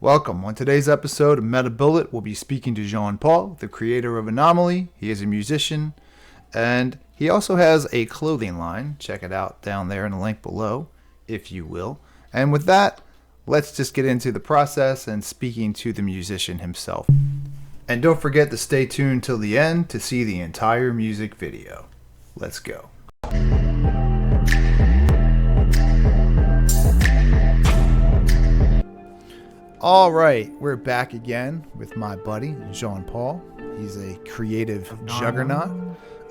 Welcome. On today's episode of Meta Bullet, we'll be speaking to Jean Paul, the creator of Anomaly. He is a musician, and he also has a clothing line. Check it out down there in the link below, if you will. And with that, let's just get into the process and speaking to the musician himself. And don't forget to stay tuned till the end to see the entire music video. Let's go. All right, we're back again with my buddy, Jean Paul. He's a creative juggernaut,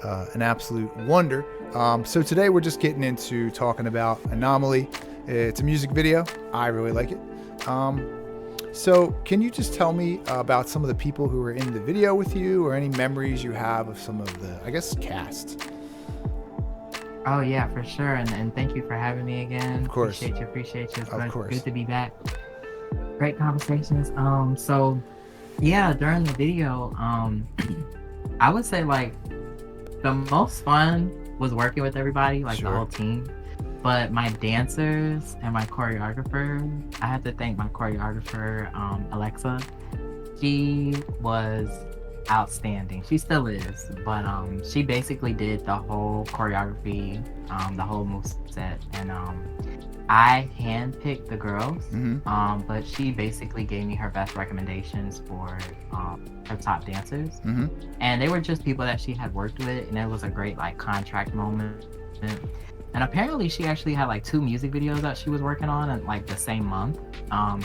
an absolute wonder. So today we're just getting into talking about Anomaly. It's a music video. I really like it. So can you just tell me about some of the people who were in the video with you, or any memories you have of some of the, cast? Oh yeah, for sure. And thank you for having me again. Of course. Appreciate you. It's Of course. good to be back. Great conversations. So yeah, during the video, I would say like the most fun was working with everybody, like Sure. the whole team. But my dancers and my choreographer, I have to thank my choreographer, Alexa. She was outstanding. She still is, but she basically did the whole choreography, the whole move set, and I handpicked the girls, but she basically gave me her best recommendations for her top dancers, and they were just people that she had worked with, and it was a great like contract moment. And apparently she actually had like 2 music videos that she was working on in like the same month,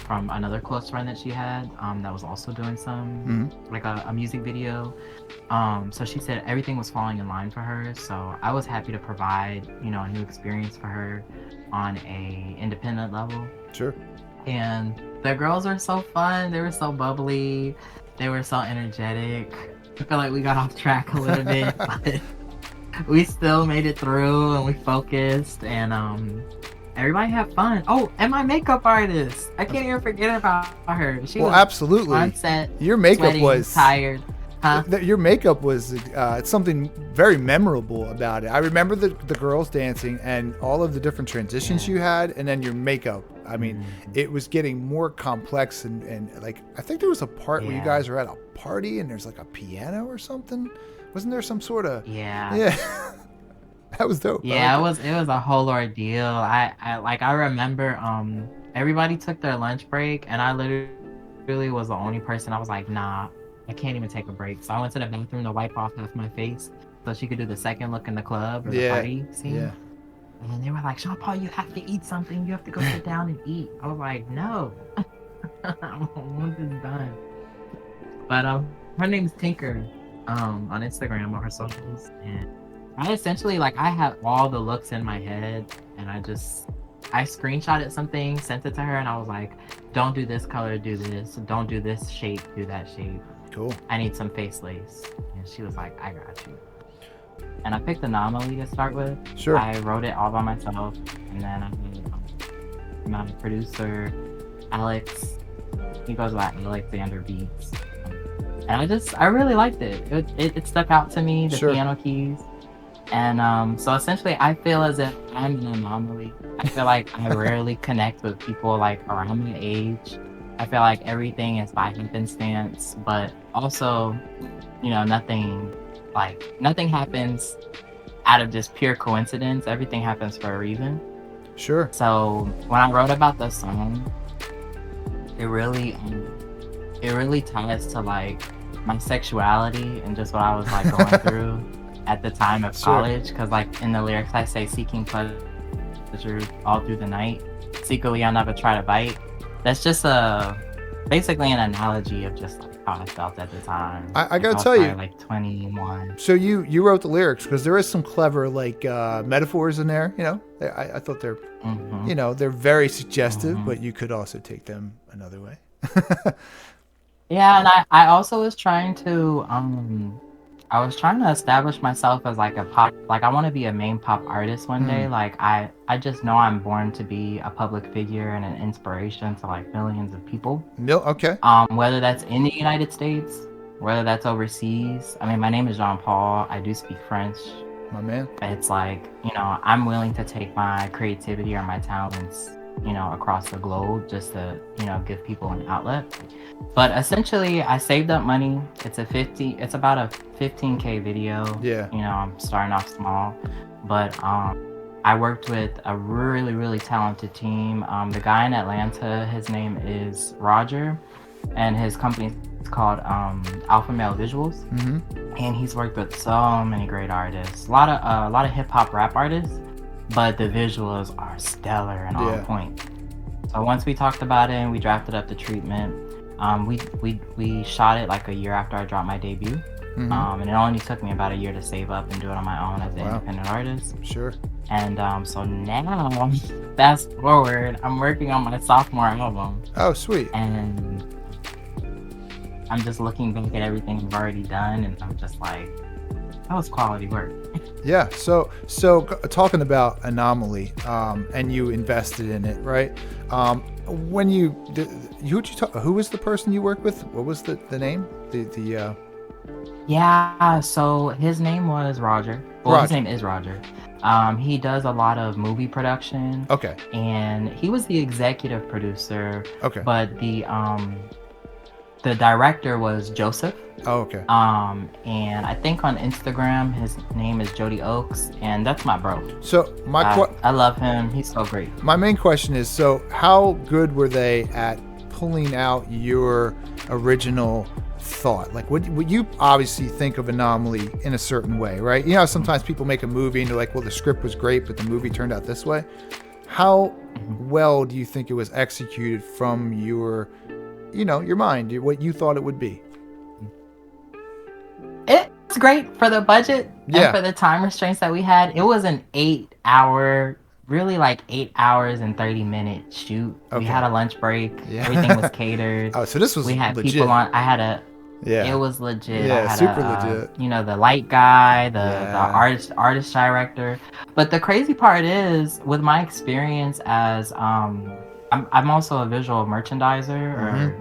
from another close friend that she had, that was also doing some like a music video. So she said everything was falling in line for her, so I was happy to provide, a new experience for her on a independent level. Sure. And the girls were so fun. They were so bubbly. They were so energetic. I feel like we got off track a little bit, but we still made it through, and we focused, and everybody had fun. Oh, and my makeup artist. I can't even forget about her. She was absolutely. on set. Your makeup sweating, was tired. Huh? Your makeup was it's something very memorable about it. I remember the girls dancing and all of the different transitions you had, and then your makeup. I mean, it was getting more complex, and like I think there was a part where you guys were at a party and there's like a piano or something. Wasn't there some sort of yeah that was dope. Yeah, it was a whole ordeal. I remember everybody took their lunch break, and I literally was the only person. I was like, nah, I can't even take a break. So I went to the bathroom to wipe off half my face so she could do the second look in the club or the party scene. Yeah. And they were like, Jean Paul, you have to eat something. You have to go sit down and eat. I was like, no. I want this done. But her name's Tinker on Instagram or her socials. And I essentially, like, I had all the looks in my head, and I screenshotted something, sent it to her, and I was like, don't do this color, do this. Don't do this shape, do that shape. Cool. I need some face lace. And she was like, I got you. And I picked Anomaly to start with. Sure. I wrote it all by myself, and then I my producer, Alex. He goes by Alexander Beats. And I really liked it. It stuck out to me, the piano keys. And so essentially I feel as if I'm an anomaly. I feel like I rarely connect with people like around my age. I feel like everything is by happenstance, but also, nothing happens out of just pure coincidence. Everything happens for a reason. Sure. So when I wrote about the song, it really ties to like my sexuality and just what I was like going through at the time of college. Because like in the lyrics I say, seeking pleasure all through the night, secretly I never try to bite. That's just basically an analogy of just like how I felt at the time. I gotta tell you, like 21. So you wrote the lyrics, because there is some clever like metaphors in there. I thought they're they're very suggestive, but you could also take them another way. Yeah, and I also was trying to establish myself as like a pop, like I want to be a main pop artist one day. Like I just know I'm born to be a public figure and an inspiration to like millions of people. No, okay. Whether that's in the United States, whether that's overseas. I mean, my name is Jean Paul. I do speak French. My man. It's like, I'm willing to take my creativity or my talents across the globe just to, give people an outlet. But essentially, I saved up money. It's about a 15K video. Yeah. I'm starting off small, but I worked with a really, really talented team. The guy in Atlanta, his name is Roger, and his company is called Alpha Male Visuals. And he's worked with so many great artists, a lot of hip hop rap artists, but the visuals are stellar and on point. So once we talked about it and we drafted up the treatment, we shot it like a year after I dropped my debut. And it only took me about a year to save up and do it on my own as an independent artist. Sure. And so now, fast forward, I'm working on my sophomore album. Oh, sweet. And I'm just looking back at everything I've already done, and I'm just like, that was quality work. Yeah. So talking about Anomaly, and you invested in it, right? When who was the person you worked with? What was the name? Yeah, so his name was Roger. Well, his name is Roger. He does a lot of movie production. Okay. And he was the executive producer. Okay. But the director was Joseph. Oh, okay. And I think on Instagram his name is Jody Oaks, and that's my bro. So I love him. He's so great. My main question is, so how good were they at pulling out your original thought? Like, would you obviously think of Anomaly in a certain way, right? You know, sometimes people make a movie and they're like, well, the script was great, but the movie turned out this way. How well do you think it was executed from your mind, what you thought it would be? It's great for the budget and for the time restraints that we had. It was an 8 hours and 30-minute shoot. Okay. We had a lunch break. Yeah. Everything was catered. Oh, so this was we had legit. People on. It was legit. I had super legit. The light guy, the artist director. But the crazy part is, with my experience as I'm also a visual merchandiser, or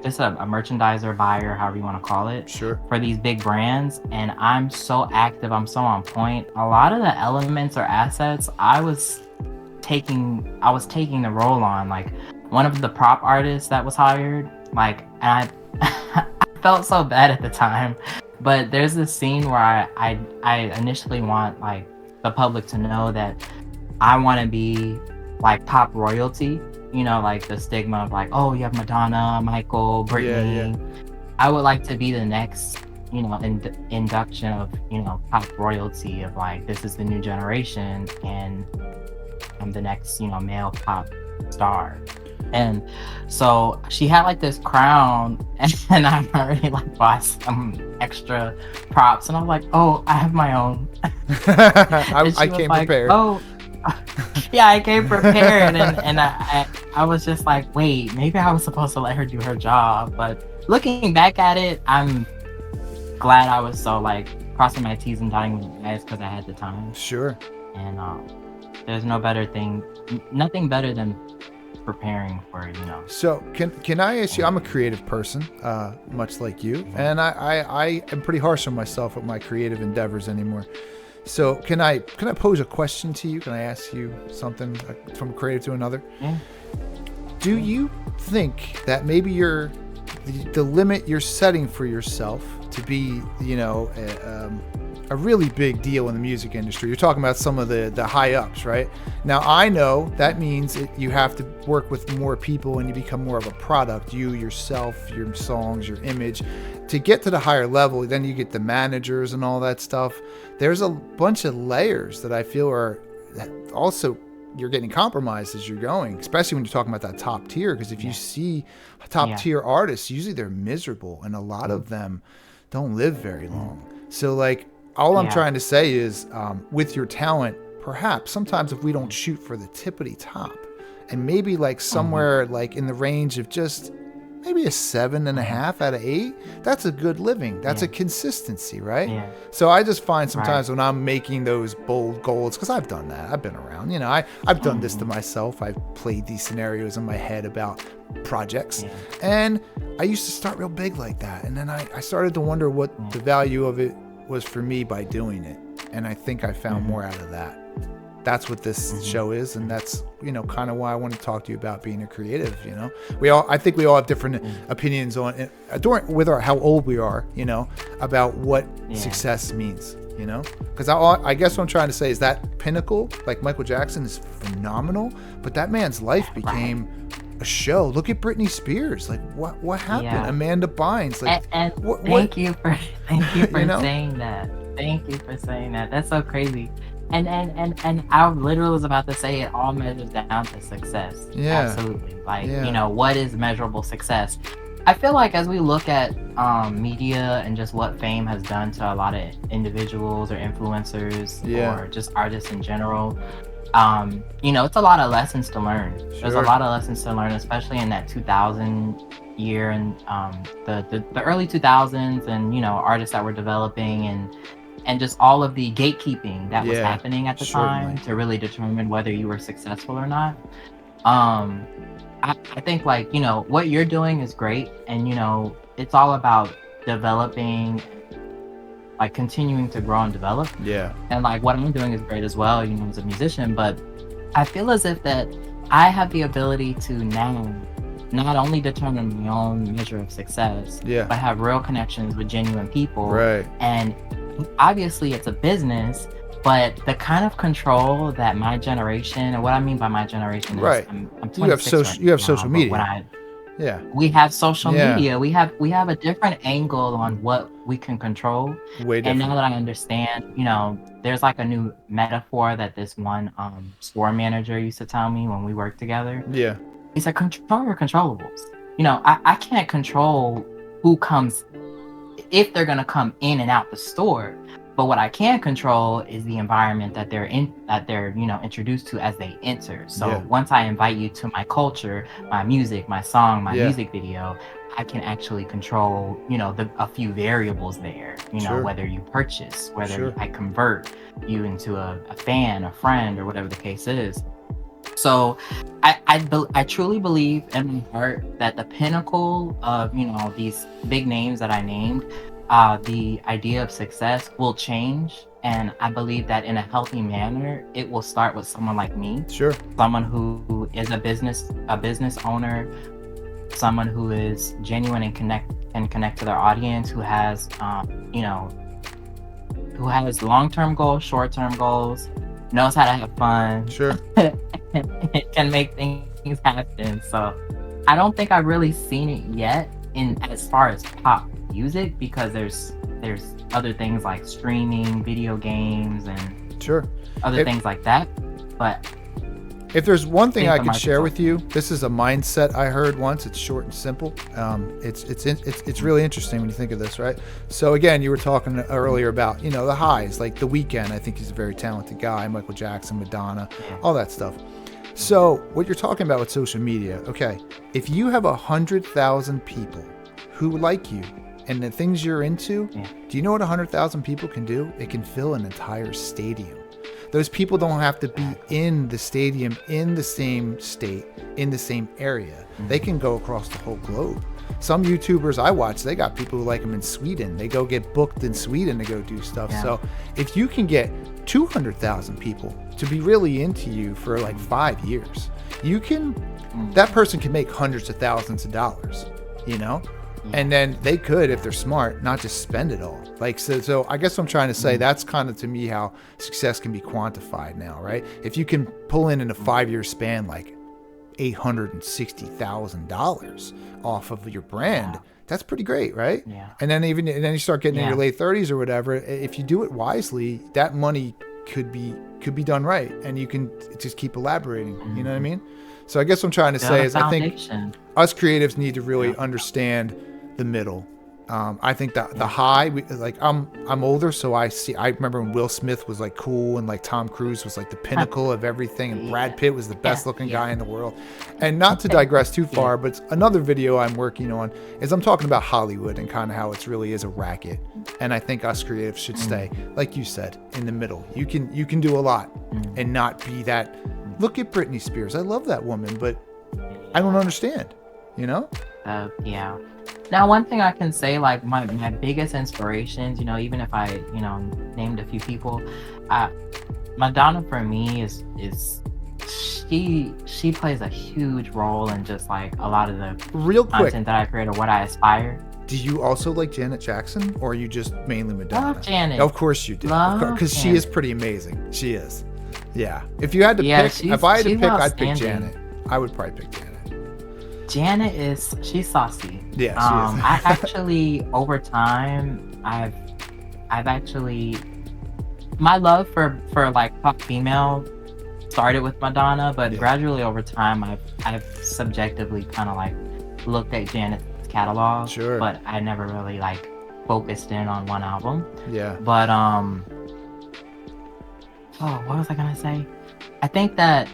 just a merchandiser, buyer, however you want to call it. Sure. For these big brands, and I'm so active. I'm so on point. A lot of the elements or assets I was taking the role on. Like, one of the prop artists that was hired, and I felt so bad at the time, but there's this scene where I initially want like the public to know that I want to be like top royalty, like the stigma of like, oh, you have Madonna, Michael, Britney. Yeah. I would like to be the next, induction of, pop royalty, of like, this is the new generation and I'm the next, male pop star. And so she had like this crown, and I already like bought some extra props, and I'm like, oh, I have my own. I came prepared. Oh, yeah, I came prepared, and I was just like, wait, maybe I was supposed to let her do her job. But looking back at it, I'm glad I was so like crossing my T's and dotting my I's because I had the time. Sure. And there's nothing better than preparing for, So can I ask you, I'm a creative person, much like you, and I am pretty harsh on myself with my creative endeavors anymore. So can I pose a question to you? Can I ask you something from creative to another? Yeah. Do you think that maybe the limit you're setting for yourself to be, a really big deal in the music industry? You're talking about some of the high ups, right? Now, I know that means you have to work with more people and you become more of a product, you, yourself, your songs, your image. To get to the higher level, then you get the managers and all that stuff. There's a bunch of layers that I feel are also, you're getting compromised as you're going, especially when you're talking about that top tier. Because if you see top tier artists, usually they're miserable, and a lot of them don't live very long. So like, all I'm trying to say is, with your talent, perhaps sometimes if we don't shoot for the tippity top, and maybe like somewhere like in the range of just maybe a 7.5 out of 8, that's a good living. That's a consistency, right? Yeah. So I just find sometimes when I'm making those bold goals, because I've done that, I've been around, I've done this to myself. I've played these scenarios in my head about projects, and I used to start real big like that, and then I started to wonder what the value of it was for me by doing it, and I think I found more out of that. that's what this Mhm. show is, and that's kind of why I want to talk to you about being a creative. I think we all have different Mm. opinions on it with how old we are, about what Yeah. success means. Because I guess what I'm trying to say is that pinnacle, like Michael Jackson, is phenomenal, but that man's life Right. became a show. Look at Britney Spears. Like what happened? Yeah. Amanda Bynes. Like And what thank you for thank you you for know? saying that. Thank you for saying that. That's so crazy. And I literally was about to say it all measures down to success. Yeah. Absolutely. Like, Yeah. what is measurable success? I feel like as we look at media and just what fame has done to a lot of individuals or influencers Yeah. or just artists in general, it's a lot of lessons to learn. There's a Sure. lot of lessons to learn, especially in that 2000 year and the early 2000s, and artists that were developing, and just all of the gatekeeping that was Yeah. happening at the Certainly. time to really determine whether you were successful or not. Um, I think, like, what you're doing is great, and it's all about developing, like continuing to grow and develop. Yeah. And like what I'm doing is great as well, as a musician, but I feel as if that I have the ability to now not only determine my own measure of success, Yeah. but have real connections with genuine people. Right. And obviously it's a business, but the kind of control that my generation, and what I mean by my generation is Right. I'm You have 26 right you have now, social but when media. Yeah. we have social Yeah. media, we have a different angle on what we can control. Way And now different. that I understand, there's like a new metaphor that this one store manager used to tell me when we worked together. Yeah. He said, control your controllables. I can't control who comes, if they're gonna come in and out the store. But what I can control is the environment that they're introduced to as they enter. So Yeah. once I invite you to my culture, my music, my song, my Yeah. music video, I can actually control, a few variables there. Sure. Whether you purchase, whether Sure. I convert you into a fan, a friend, or whatever the case is. So I truly believe in my heart that the pinnacle of these big names that I named, the idea of success will change, and I believe that in a healthy manner it will start with someone like me, Sure. someone who is a business owner, someone who is genuine and connect to their audience, who has who has long-term goals, short-term goals, knows how to have fun, Sure. can make things happen. So I don't think I've really seen it yet in as far as pop music, because there's other things like streaming, video games, and Sure. other If- things like that. But If there's one thing Think I for can share myself. with you, this is a mindset I heard once. It's short and simple. It's really interesting when you think of this, right? So again, you were talking earlier about the highs, like The Weeknd. I think he's a very talented guy. Michael Jackson, Madonna, Yeah. all that stuff. So what you're talking about with social media, okay? If you have 100,000 people who like you and the things you're into, Yeah. do you know what 100,000 people can do? It can fill an entire stadium. Those people don't have to be in the stadium, in the same state, in the same area. They can go across the whole globe. Some YouTubers I watch, they got people who like them in Sweden. They go get booked in Sweden to go do stuff. Yeah. So if you can get 200,000 people to be really into you for like 5 years, that person can make hundreds of thousands of dollars, And then they could, if they're smart, not just spend it all. Like, so I guess what I'm trying to say, that's kind of to me how success can be quantified now, right? If you can pull in a 5-year span, like $860,000 off of your brand, Wow. that's pretty great, right? Yeah. And then you start getting in Yeah. your late 30s or whatever. If you do it wisely, that money could be done right, and you can just keep elaborating. You know what I mean? So I guess what I'm trying to say is, I think Foundation. us creatives need to really Yeah. understand the middle. I think that the high, I'm older, so I remember when Will Smith was like cool, and like Tom Cruise was like the pinnacle of everything, and Brad Pitt was the best looking guy in the world. And not to digress too far, but another video I'm working on is I'm talking about Hollywood and kind of how it really is a racket. And I think us creatives should stay, like you said, in the middle. You can do a lot and not be that. Look at Britney Spears. I love that woman, but I don't understand. Yeah. Now, one thing I can say, like my biggest inspirations, even if I, named a few people, Madonna for me is she plays a huge role in just like a lot of the Real quick, content that I create or what I aspire. do you also like Janet Jackson, or are you just mainly Madonna? Love Janet. Of course you do. Love Because she is Janet. pretty amazing. She is. Yeah. If you had to Yeah, pick, if I had to she's pick, I'd pick outstanding. Janet. I would probably pick Janet. She's saucy. Yeah, she is. I actually over time I've actually my love for like pop female started with Madonna, but Yeah. gradually over time I've subjectively kind of like looked at Janet's catalog, Sure. but I never really like focused in on one album. Yeah. But oh, what was I gonna say? I think that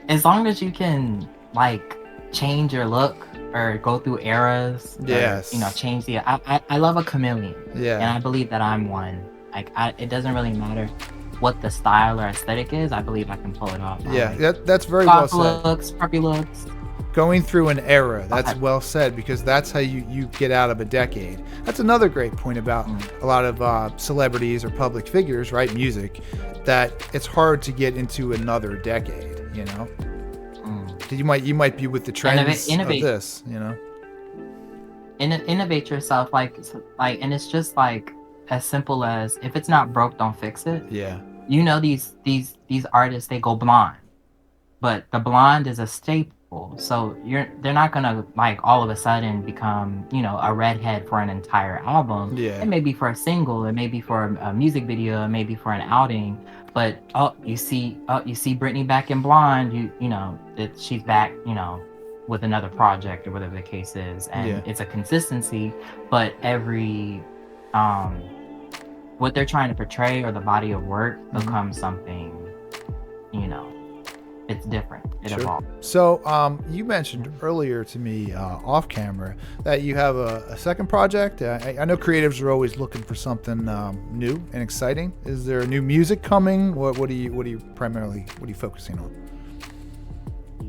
as long as you can like change your look or go through eras, or, Yes. change the I love a chameleon. Yeah. And I believe that I'm one. Like it doesn't really matter what the style or aesthetic is. I believe I can pull it off. Yeah, Like, that's very well goth said. looks, preppy looks. Going through an era, that's Okay. well said, because that's how you get out of a decade. That's another great point about a lot of celebrities or public figures, right? Music, that it's hard to get into another decade. You know, 'cause you might be with the trends Innovate. of this. You know. Innovate yourself, and it's just like as simple as if it's not broke, don't fix it. Yeah. These artists, they go blonde, but the blonde is a staple. So they're not gonna like all of a sudden become a redhead for an entire album. Yeah. It may be for a single, it may be for a music video, it may be for an outing. But you see Britney back in blonde. You know that she's back. With another project or whatever the case is, and Yeah. it's a consistency. But every what they're trying to portray or the body of work becomes something, it's different. It evolves. So you mentioned earlier to me off camera that you have a second project. I know creatives are always looking for something new and exciting. Is there new music coming? What are you focusing on?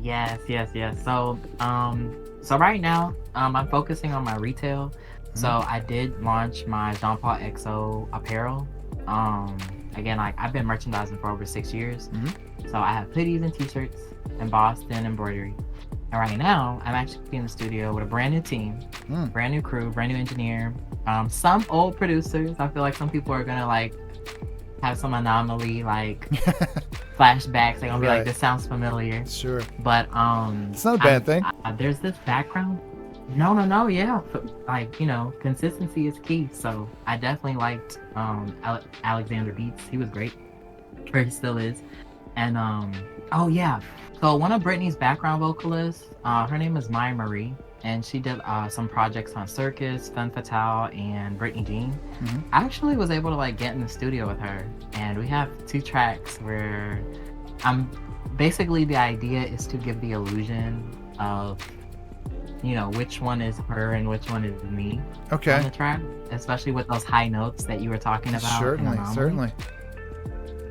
Yes. So right now, I'm focusing on my retail. So I did launch my Jean Paul XO apparel. Again, I've been merchandising for over 6 years. So I have hoodies and t-shirts, embossed and embroidery. And right now, I'm actually in the studio with a brand new team, brand new crew, brand new engineer, some old producers. I feel like some people are gonna like have some Anomaly like flashbacks. They're gonna be like, this sounds familiar. Sure. But it's not a bad thing. There's this background. No, yeah. Like, consistency is key. So I definitely liked Alexander Beats. He was great. Or he still is. And oh yeah. So one of Britney's background vocalists, her name is Maya Marie, and she did some projects on Circus, Femme Fatale, and Britney Jean. I actually was able to like get in the studio with her, and we have 2 tracks where basically the idea is to give the illusion of which one is her and which one is me on the track, especially with those high notes that you were talking about. Certainly.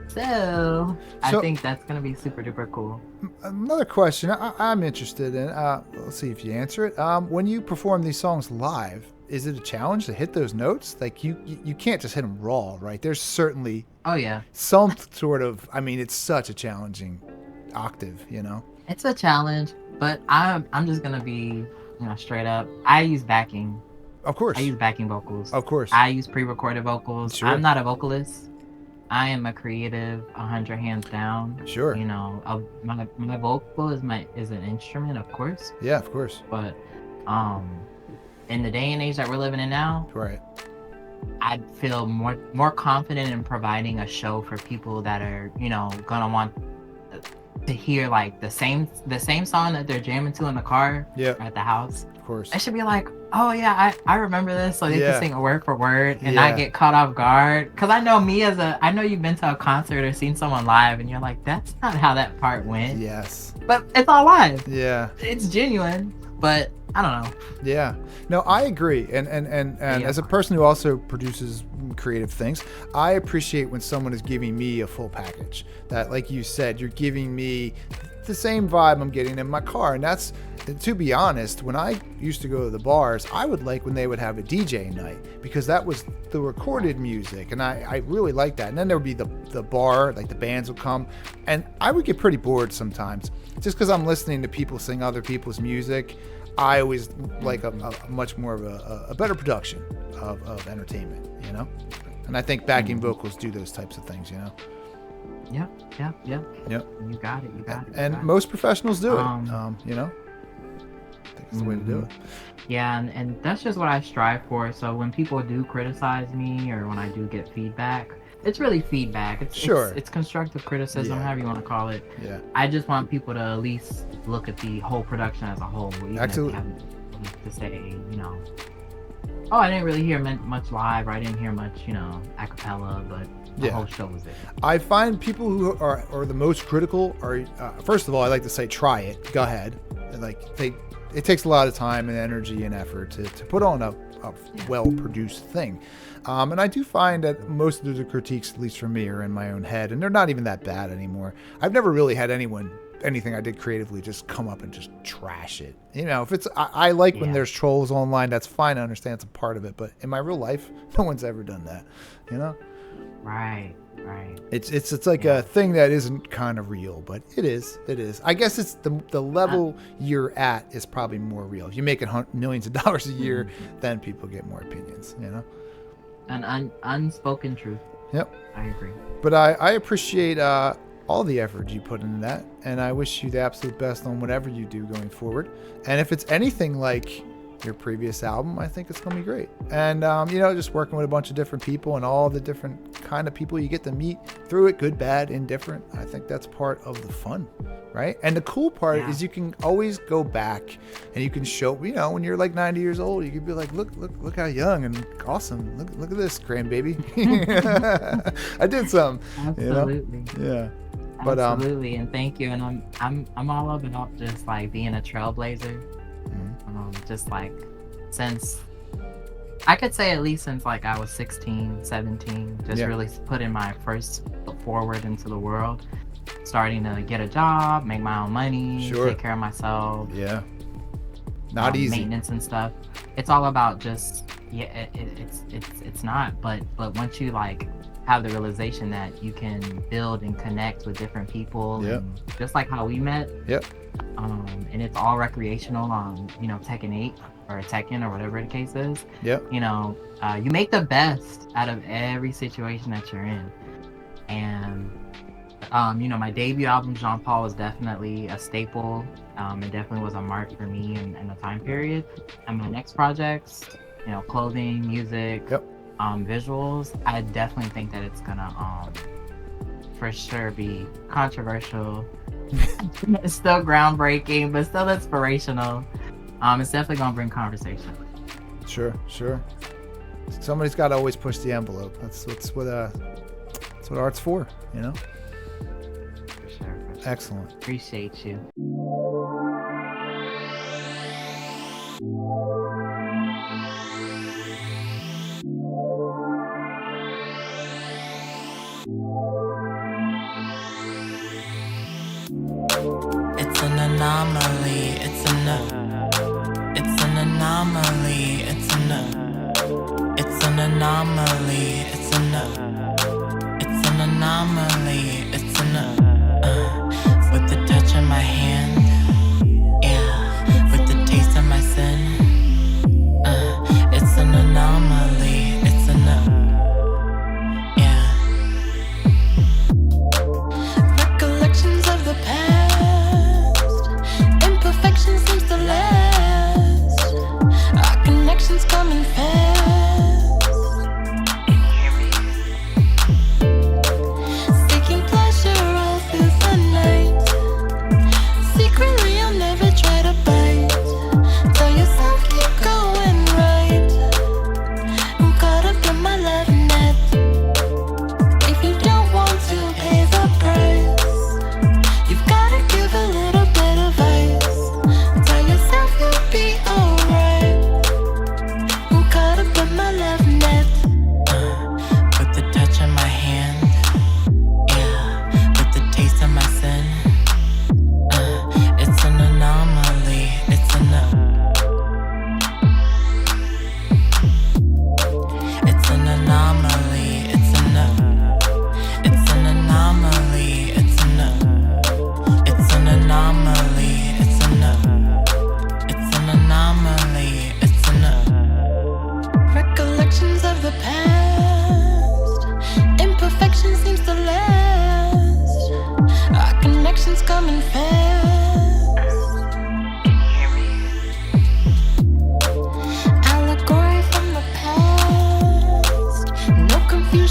So I think that's gonna be super duper cool. Another question I'm interested in. Let's see if you answer it. When you perform these songs live, is it a challenge to hit those notes? Like you can't just hit them raw, right? There's certainly some sort of. I mean, it's such a challenging octave. It's a challenge, but I'm just gonna be straight up. I use backing. Of course. I use backing vocals. Of course. I use pre-recorded vocals. Sure. I'm not a vocalist. I am a creative, 100 hands down. Sure. My vocal is an instrument, of course. Yeah, of course. But in the day and age that we're living in now, right, I feel more confident in providing a show for people that are gonna want to hear like the same song that they're jamming to in the car or at the house. Of course. It should be like, oh yeah, I remember this, so they can sing it word for word and not get caught off guard. Because I know I know you've been to a concert or seen someone live and you're like, that's not how that part went. Yes. But it's all live. Yeah. It's genuine, but I don't know. Yeah. No, I agree. And as a person who also produces creative things, I appreciate when someone is giving me a full package. That, like you said, you're giving me the same vibe I'm getting in my car. And that's, to be honest, when I used to go to the bars, I would like when they would have a DJ night, because that was the recorded music, and I really liked that. And then there would be the bar, like the bands would come, and I would get pretty bored sometimes just because I'm listening to people sing other people's music. I always like a much more of a better production of entertainment, you know? And I think backing vocals do those types of things, you know? Yep. Yep. You got it. And most professionals do it, you know? I think it's the way to do it. Yeah, and that's just what I strive for. So when people do criticize me, or when I do get feedback, it's really feedback. It's constructive criticism, however you want to call it. Yeah. I just want people to at least look at the whole production as a whole, even Absolutely. if they have to say, you know, oh, I didn't really hear much live, or I didn't hear much, you know, a cappella, but the whole show was there. I find people who are the most critical are, first of all, I like to say, try it. Go ahead. It takes a lot of time and energy and effort to put on a well-produced thing. And I do find that most of the critiques, at least from me, are in my own head, and they're not even that bad anymore. I've never really had anything I did creatively just come up and just trash it. You know, if it's, I like when there's trolls online, that's fine. I understand it's a part of it, but in my real life, no one's ever done that, you know? Right. It's like a thing that isn't kind of real, but it is. I guess it's the level you're at is probably more real. If you make millions of dollars a year, then people get more opinions, you know? An unspoken truth. Yep. I agree. But I appreciate all the effort you put into that, and I wish you the absolute best on whatever you do going forward. And if it's anything like your previous album, I think it's going to be great. And, you know, just working with a bunch of different people and all the different kind of people you get to meet through it, good, bad, indifferent, I think that's part of the fun, right? And the cool part is you can always go back and you can show, you know, when you're like 90 years old, you can be like, look how young and awesome. Look at this, grandbaby. I did something. Absolutely. You know? Yeah. But, absolutely, and thank you. And I'm all about just like being a trailblazer. Just like since I could say at least since like I was 16, 17, just really putting my first foot forward into the world, starting to get a job, make my own money, take care of myself. Yeah. Not easy. Maintenance and stuff. It's all about just it's not, but once you like have the realization that you can build and connect with different people, and just like how we met. And it's all recreational on, you know, Tekken 8 or Tekken or whatever the case is. You know, you make the best out of every situation that you're in. And, you know, my debut album, Jean Paul, was definitely a staple. It definitely was a mark for me in a time period. And my next projects, you know, clothing, music, visuals, I definitely think that it's gonna, for sure be controversial. It's still groundbreaking, but still inspirational. It's definitely gonna bring conversation. Sure. Somebody's got to always push the envelope. That's what art's for, you know. For sure. Excellent. Appreciate you. It's an anomaly. It's an anomaly. It's an anomaly. It's an anomaly. It's with the touch of my hand, with the taste of my sin. It's an anomaly. It's recollections of the past. Imperfection seems to last. Our connections coming fast. Seeking pleasure all through the night.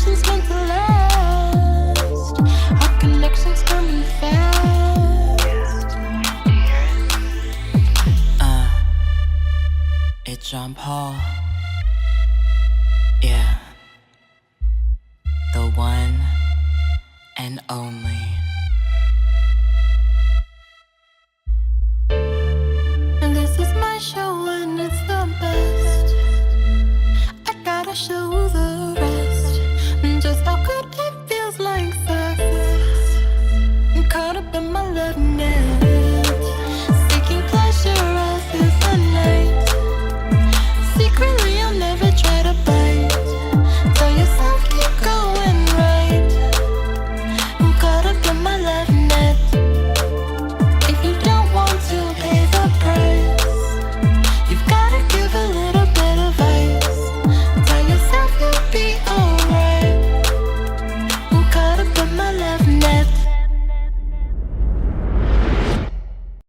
connection's meant to last. Our connection's coming fast. It's John Paul. Yeah.